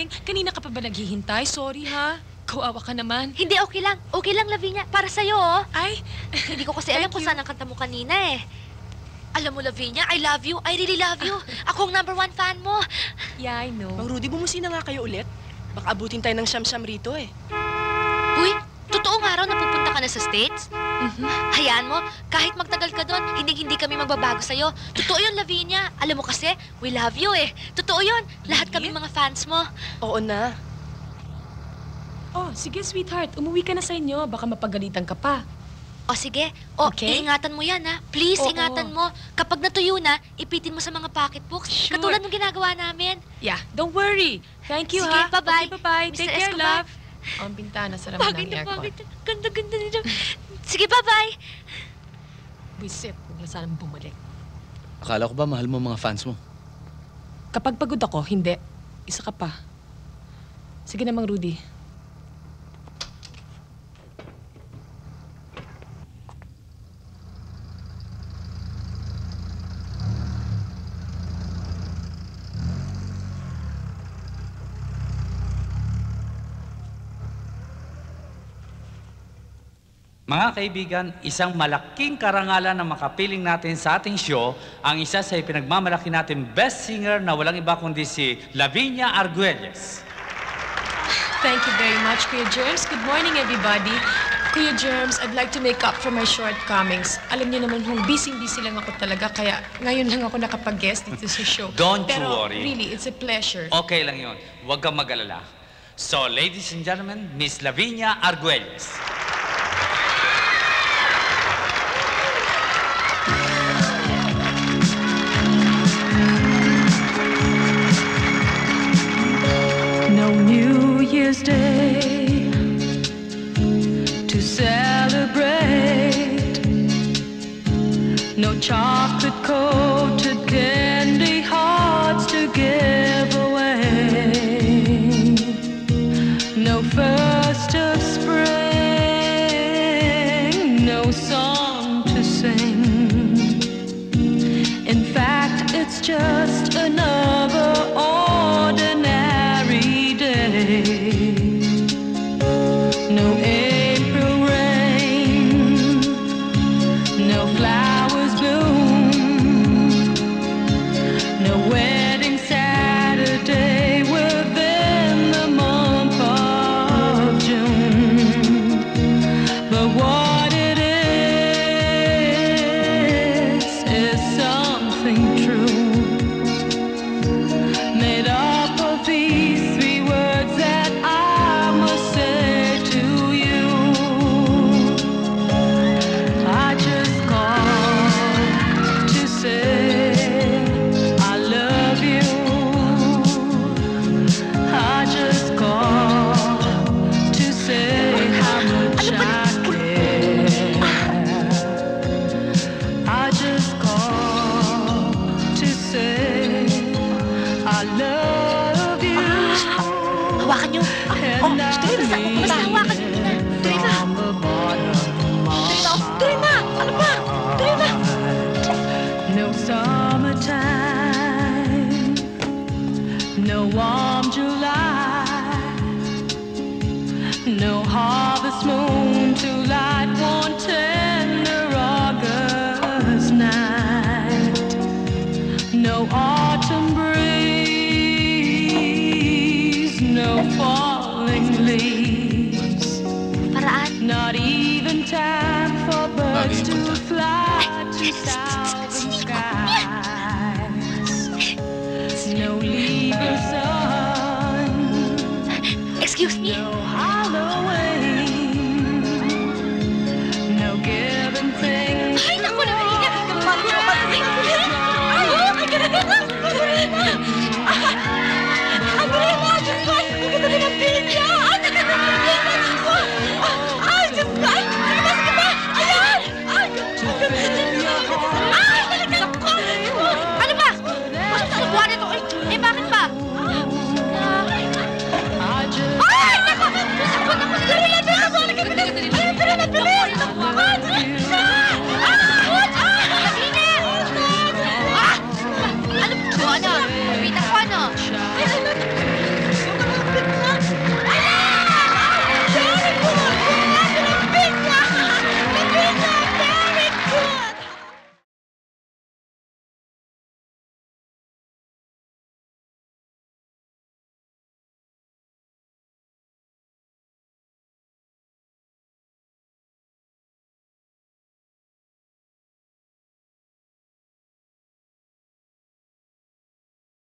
darling. Kanina ka pa ba naghihintay? Sorry, ha? Kawawa ka naman. Hindi, okay lang. Okay lang, Lavinia. Para sa'yo, oh. Ay, Hindi ko kasi alam kung saan ang kanta mo kanina, eh. Alam mo, Lavinia, I love you. I really love you. Ako ang #1 fan mo. yeah, I know. Mang Rudy, bumusina nga kayo ulit. Baka abutin tayo ng siyam-siyam rito eh. Uy, totoo nga raw na pupunta ka na sa States? Hayaan mo, kahit magtagal ka doon, hindi kami magbabago sa'yo. Totoo yun, Lavinia. Alam mo kasi, we love you eh. Totoo yun. Lahat kami mga fans mo. Oo na. Oh, sige, sweetheart. Umuwi ka na sa inyo. Baka mapagalitan ka pa. O sige, o Okay. ingatan mo yan ha. Please, Oo. ingatan mo. Kapag natuyo na, ipitin mo sa mga pocketbooks. Sure. Katulad ng ginagawa namin. Yeah, don't worry. Thank you, Sige, ha? bye-bye. Okay, bye-bye. Mr. Take care, Escobar. love. Ang bintana, sarap ng Bakit na aircon. bakit? Ganda-ganda nito. Sige, bye-bye. Buisit, huwag na sanang bumalik. Akala ko ba mahal mo mga fans mo? Kapag pagod ako, hindi. Isa ka pa. Sige namang, Rudy. Mga kaibigan, isang malaking karangalan na makapiling natin sa ating show ang isa sa ipinagmamalaki natin best singer na walang iba kundi si Lavinia Arguelles. Thank you very much, Kuya Germs. Good morning, everybody. Kuya Germs, I'd like to make up for my shortcomings. Alam niyo naman kung busy-busy lang ako talaga, kaya ngayon lang ako nakapag-guest dito sa show. Don't you Pero, worry. really, it's a pleasure. Okay lang yun. Huwag kang mag-alala. So, ladies and gentlemen, Miss Lavinia Arguelles. No New Year's Day to celebrate. No chocolate-coated candy hearts to give away. No first of spring, no song to sing. In fact, it's just another ordinary day. No April rain, no flowers bloom, no wedding Saturday within the month of June. But what it is something true, made up of these three words that I must say to you. I just called to say I love you. I just called to say how much I care. I just called to say I love you. Hawakan niyo. And I basta hawakan niyo na. Tuloy na. from the bottom of Tuloy na. Ano ba? Tuloy na. no summertime, no warm July, no harvest moon to light one tender August night, no autumn breeze, no falling leaves, Paraan. not even time for birds Lagi to yung fly to southern skies. No Libra sun, Excuse me. no Halloween.